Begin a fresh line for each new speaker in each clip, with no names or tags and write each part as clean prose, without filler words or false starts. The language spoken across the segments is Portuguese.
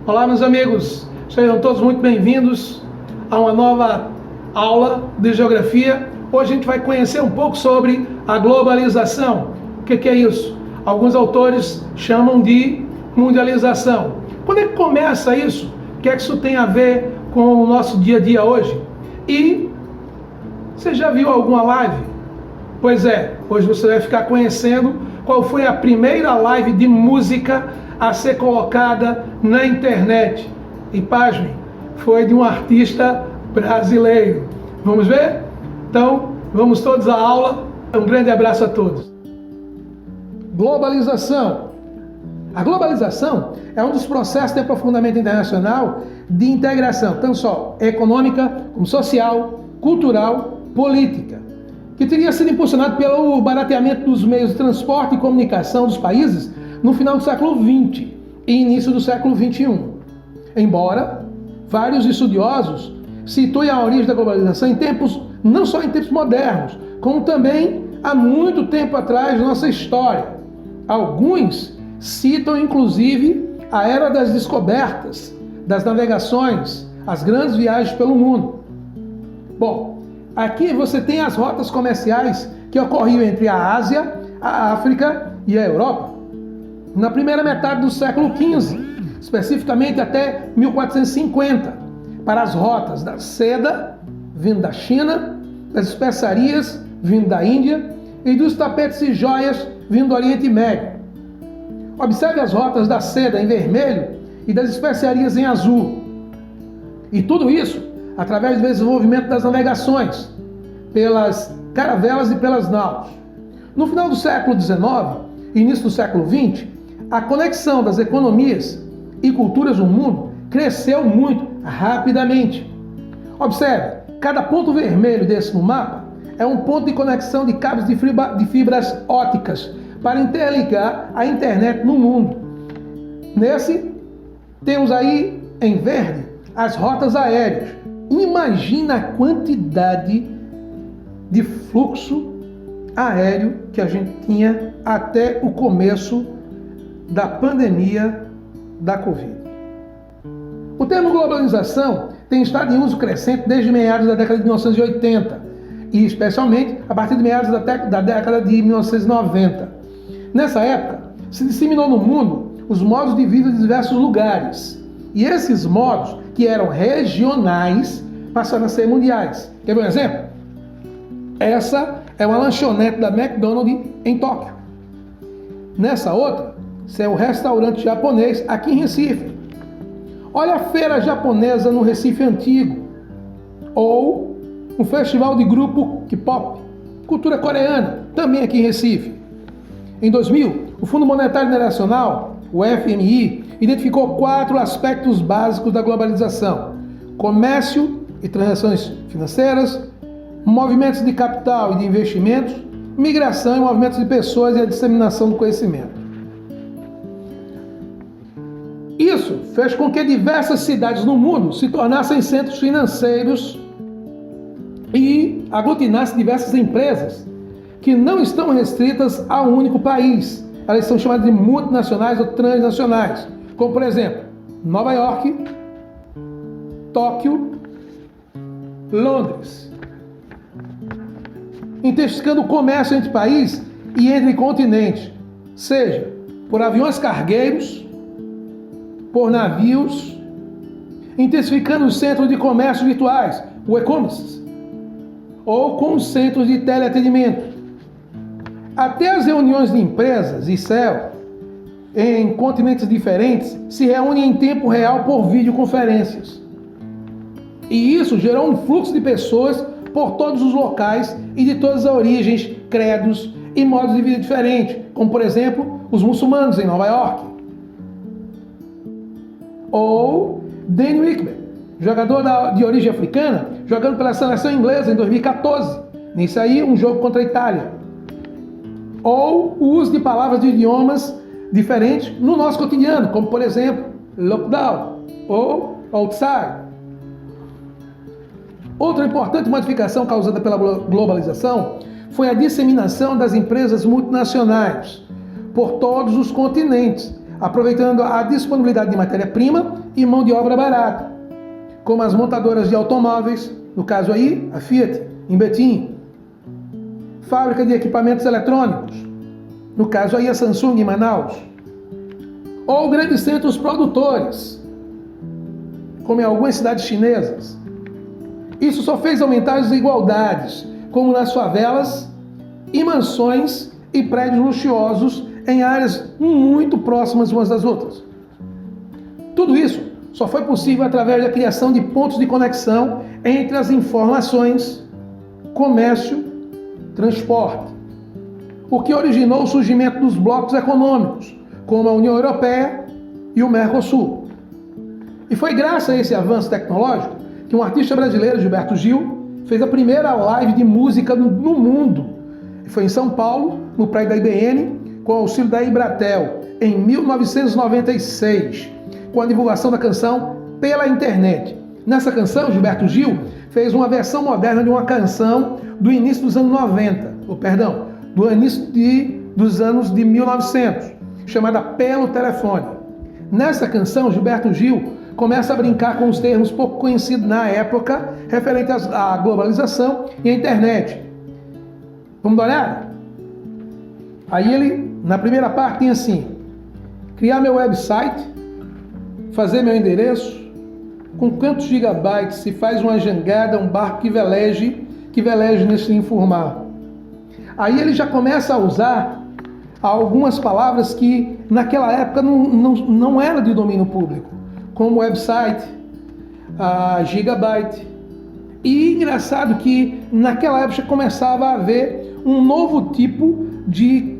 Olá, meus amigos, sejam todos muito bem-vindos a uma nova aula de Geografia. Hoje a gente vai conhecer um pouco sobre a globalização. O que é isso? Alguns autores chamam de mundialização. Quando é que começa isso? O que é que isso tem a ver com o nosso dia a dia hoje? E você já viu alguma live? Pois é, hoje você vai ficar conhecendo qual foi a primeira live de música a ser colocada na internet. E pasmem, foi de um artista brasileiro. Vamos ver? Então, vamos todos à aula. Um grande abraço a todos. Globalização. A globalização é um dos processos de aprofundamento internacional de integração, tanto só econômica, como social, cultural, política, que teria sido impulsionado pelo barateamento dos meios de transporte e comunicação dos países no final do século XX e início do século XXI. Embora vários estudiosos situem a origem da globalização em tempos, não só em tempos modernos, como também há muito tempo atrás na nossa história. Alguns citam inclusive a era das descobertas, das navegações, as grandes viagens pelo mundo. Bom, aqui você tem as rotas comerciais que ocorriam entre a Ásia, a África e a Europa na primeira metade do século XV, especificamente até 1450, para as rotas da seda, vindo da China, das especiarias, vindo da Índia, e dos tapetes e joias, vindo do Oriente Médio. Observe as rotas da seda em vermelho e das especiarias em azul. E tudo isso através do desenvolvimento das navegações, pelas caravelas e pelas naus. No final do século XIX e início do século XX, a conexão das economias e culturas no mundo cresceu muito rapidamente. Observe, cada ponto vermelho desse no mapa é um ponto de conexão de cabos de fibras ópticas para interligar a internet no mundo. Nesse, temos aí em verde as rotas aéreas. Imagina a quantidade de fluxo aéreo que a gente tinha até o começo da pandemia da Covid. O termo globalização tem estado em uso crescente desde meados da década de 1980 e especialmente a partir de meados da década de 1990. Nessa época, se disseminou no mundo os modos de vida de diversos lugares e esses modos, que eram regionais, passaram a ser mundiais. Quer ver um exemplo? Essa é uma lanchonete da McDonald's em Tóquio. Nessa outra, esse é o restaurante japonês aqui em Recife. Olha a feira japonesa no Recife Antigo. Ou um festival de grupo K-pop, cultura coreana, também aqui em Recife. Em 2000, o Fundo Monetário Internacional, o FMI, identificou 4 aspectos básicos da globalização: comércio e transações financeiras, movimentos de capital e de investimentos, migração e movimentos de pessoas e a disseminação do conhecimento. Isso fez com que diversas cidades no mundo se tornassem centros financeiros e aglutinassem diversas empresas que não estão restritas a um único país. Elas são chamadas de multinacionais ou transnacionais, como por exemplo, Nova York, Tóquio, Londres, intensificando o comércio entre países e entre continentes, seja por aviões cargueiros, por navios, intensificando os centros de comércio virtuais, o e-commerce, ou com os centros de teleatendimento. Até as reuniões de empresas e CEL em continentes diferentes se reúnem em tempo real por videoconferências. E isso gerou um fluxo de pessoas por todos os locais e de todas as origens, credos e modos de vida diferentes, como por exemplo os muçulmanos em Nova York. Ou Danny Wickman, jogador de origem africana, jogando pela seleção inglesa em 2014. Nisso aí, um jogo contra a Itália. Ou o uso de palavras de idiomas diferentes no nosso cotidiano, como por exemplo, lockdown ou outside. Outra importante modificação causada pela globalização foi a disseminação das empresas multinacionais por todos os continentes, aproveitando a disponibilidade de matéria-prima e mão de obra barata, como as montadoras de automóveis, no caso aí, a Fiat, em Betim, fábrica de equipamentos eletrônicos, no caso aí a Samsung em Manaus, ou grandes centros produtores, como em algumas cidades chinesas. Isso só fez aumentar as desigualdades, como nas favelas e mansões e prédios luxuosos em áreas muito próximas umas das outras. Tudo isso só foi possível através da criação de pontos de conexão entre as informações, comércio, transporte, o que originou o surgimento dos blocos econômicos, como a União Europeia e o Mercosul. E foi graças a esse avanço tecnológico que um artista brasileiro, Gilberto Gil, fez a primeira live de música no mundo. Foi em São Paulo, no prédio da IBM, com o auxílio da Embratel, em 1996, com a divulgação da canção pela internet. Nessa canção, Gilberto Gil fez uma versão moderna de uma canção do início dos anos 90, do início dos anos de 1900, chamada Pelo Telefone. Nessa canção, Gilberto Gil começa a brincar com os termos pouco conhecidos na época, referentes à globalização e à internet. Vamos dar uma olhada? Aí ele, na primeira parte, tem assim: criar meu website, fazer meu endereço, com quantos gigabytes se faz uma jangada, um barco que veleje nesse informar. Aí ele já começa a usar algumas palavras que naquela época não era de domínio público, como website, gigabyte. E engraçado que naquela época começava a haver um novo tipo de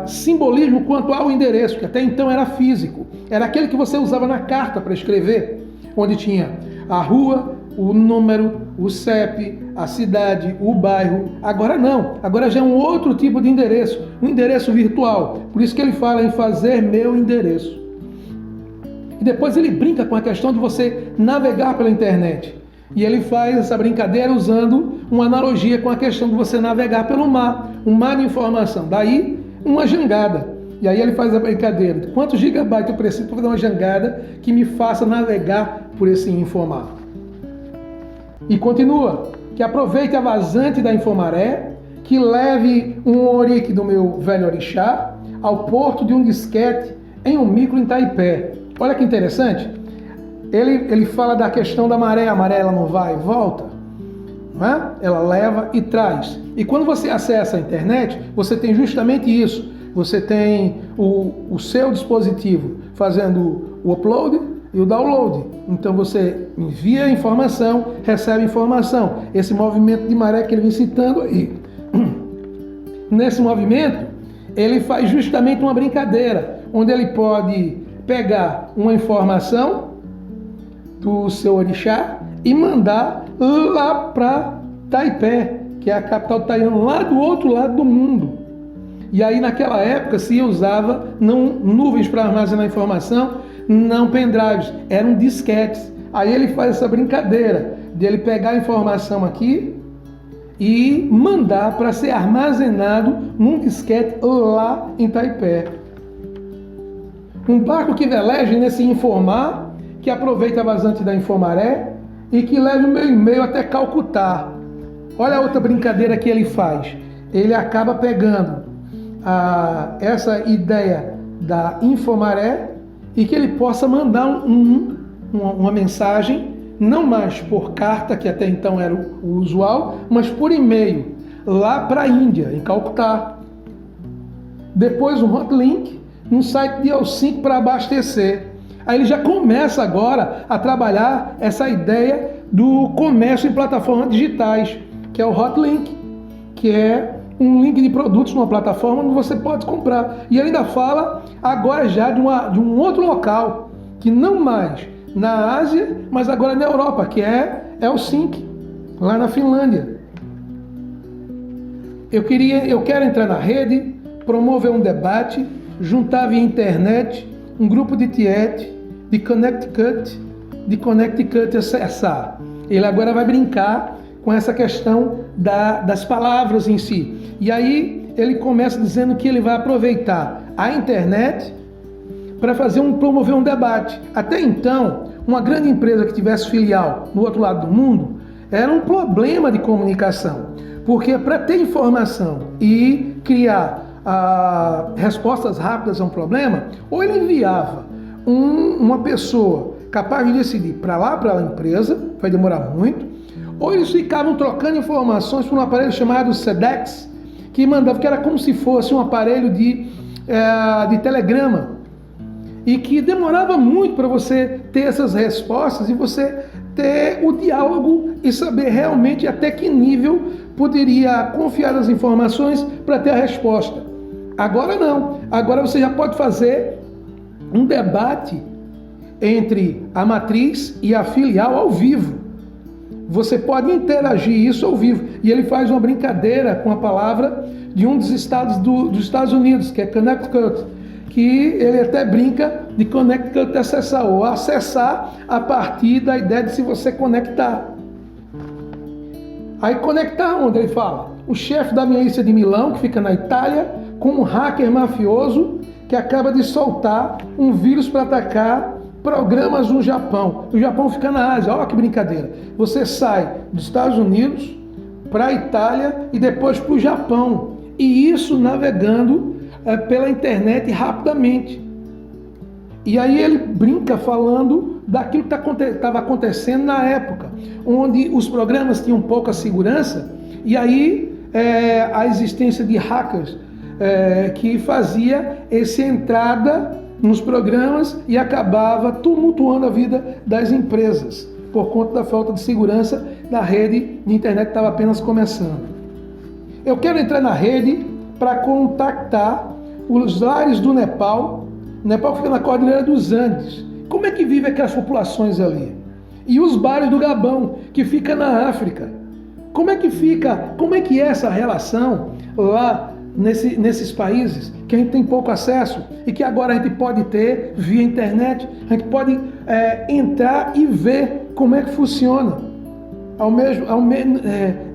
simbolismo quanto ao endereço, que até então era físico. Era aquele que você usava na carta para escrever, onde tinha a rua, o número, o CEP, a cidade, o bairro. Agora não, agora já é um outro tipo de endereço, um endereço virtual. Por isso que ele fala em fazer meu endereço. E depois ele brinca com a questão de você navegar pela internet. E ele faz essa brincadeira usando uma analogia com a questão de você navegar pelo mar, um mar de informação. Daí, uma jangada. E aí ele faz a brincadeira. Quantos gigabytes eu preciso para fazer uma jangada que me faça navegar por esse informar? E continua, que aproveite a vazante da Infomaré, que leve um orique do meu velho orixá ao porto de um disquete em um micro em Taipé. Olha que interessante. Ele fala da questão da maré. A maré ela não vai e volta, não é? Ela leva e traz. E quando você acessa a internet, você tem justamente isso. Você tem o seu dispositivo fazendo o upload e o download. Então você envia a informação, recebe informação. Esse movimento de maré que ele vem citando aí. Nesse movimento, ele faz justamente uma brincadeira, onde ele pode pegar uma informação do seu orixá e mandar lá para Taipé, que é a capital de Taiwan, lá do outro lado do mundo. E aí naquela época se usava não nuvens para armazenar informação, não pendrives, eram disquetes. Aí ele faz essa brincadeira de ele pegar a informação aqui e mandar para ser armazenado num disquete lá em Taipé. Um barco que veleje nesse informar, que aproveita a vazante da Infomaré e que leve o meu e-mail até Calcutá. Olha a outra brincadeira que ele faz. Ele acaba pegando essa ideia da Infomaré e que ele possa mandar uma mensagem, não mais por carta, que até então era o usual, mas por e-mail, lá para a Índia, em Calcutá. Depois um hotlink, um site de Helsinki para abastecer. Aí ele já começa agora a trabalhar essa ideia do comércio em plataformas digitais, que é o hotlink, que é um link de produtos numa plataforma onde você pode comprar. E ele ainda fala agora já de um outro local, que não mais na Ásia, mas agora na Europa, que é Helsinki, lá na Finlândia. Eu quero entrar na rede, promover um debate, juntar via internet um grupo de tiete, de Connecticut acessar. Ele agora vai brincar com essa questão das palavras em si. E aí ele começa dizendo que ele vai aproveitar a internet para promover um debate. Até então, uma grande empresa que tivesse filial no outro lado do mundo era um problema de comunicação, porque para ter informação e criar respostas rápidas a um problema, ou ele enviava uma pessoa capaz de decidir para a empresa, vai demorar muito, ou eles ficavam trocando informações por um aparelho chamado SEDEX, que mandava, que era como se fosse um aparelho de telegrama, e que demorava muito para você ter essas respostas e você ter o diálogo e saber realmente até que nível poderia confiar nas informações para ter a resposta. Agora não. Agora você já pode fazer um debate entre a matriz e a filial ao vivo. Você pode interagir isso ao vivo. E ele faz uma brincadeira com a palavra de um dos estados dos Estados Unidos, que é Connecticut, que ele até brinca de Connecticut acessar, ou acessar a partir da ideia de se você conectar. Aí conectar onde? Ele fala, o chefe da milícia de Milão, que fica na Itália, com um hacker mafioso que acaba de soltar um vírus para atacar programas no Japão. O Japão fica na Ásia, olha que brincadeira. Você sai dos Estados Unidos para a Itália e depois para o Japão. E isso navegando pela internet rapidamente. E aí ele brinca falando daquilo que estava acontecendo na época, onde os programas tinham pouca segurança, e aí a existência de hackers que fazia essa entrada nos programas e acabava tumultuando a vida das empresas, por conta da falta de segurança da rede de internet que estava apenas começando. Eu quero entrar na rede para contactar os lares do Nepal. O Nepal fica na Cordilheira dos Andes. Como é que vivem aquelas populações ali? E os bares do Gabão, que fica na África. Como é que é essa relação lá nesses países que a gente tem pouco acesso e que agora a gente pode ter via internet? A gente pode entrar e ver como é que funciona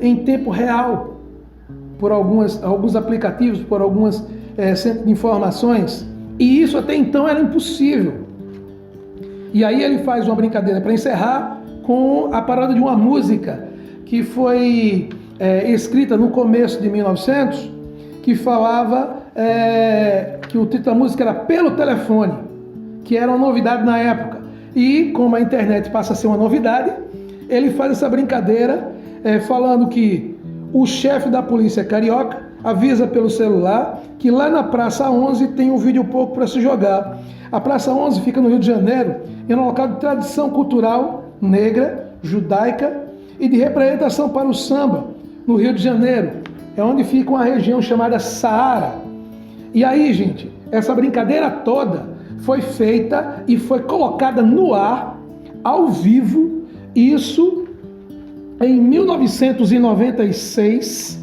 em tempo real, por alguns aplicativos, por alguns centros de informações. E isso até então era impossível. E aí ele faz uma brincadeira para encerrar com a paródia de uma música que foi escrita no começo de 1900, que falava que o título da música era Pelo Telefone, que era uma novidade na época. E como a internet passa a ser uma novidade, ele faz essa brincadeira falando que o chefe da polícia carioca avisa pelo celular que lá na Praça 11 tem um vídeo pouco para se jogar. A Praça 11 fica no Rio de Janeiro, é um local de tradição cultural negra, judaica e de representação para o samba no Rio de Janeiro. É onde fica uma região chamada Saara. E aí, gente, essa brincadeira toda foi feita e foi colocada no ar, ao vivo, isso em 1996,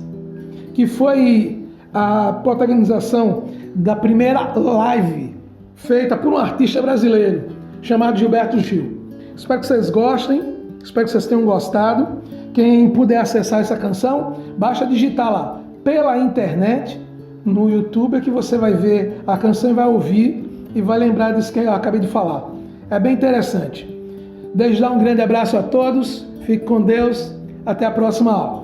que foi a protagonização da primeira live feita por um artista brasileiro chamado Gilberto Gil. Espero que vocês gostem, espero que vocês tenham gostado. Quem puder acessar essa canção, basta digitar lá pela internet, no YouTube, que você vai ver a canção e vai ouvir e vai lembrar disso que eu acabei de falar. É bem interessante. Desde já um grande abraço a todos, fique com Deus, até a próxima aula.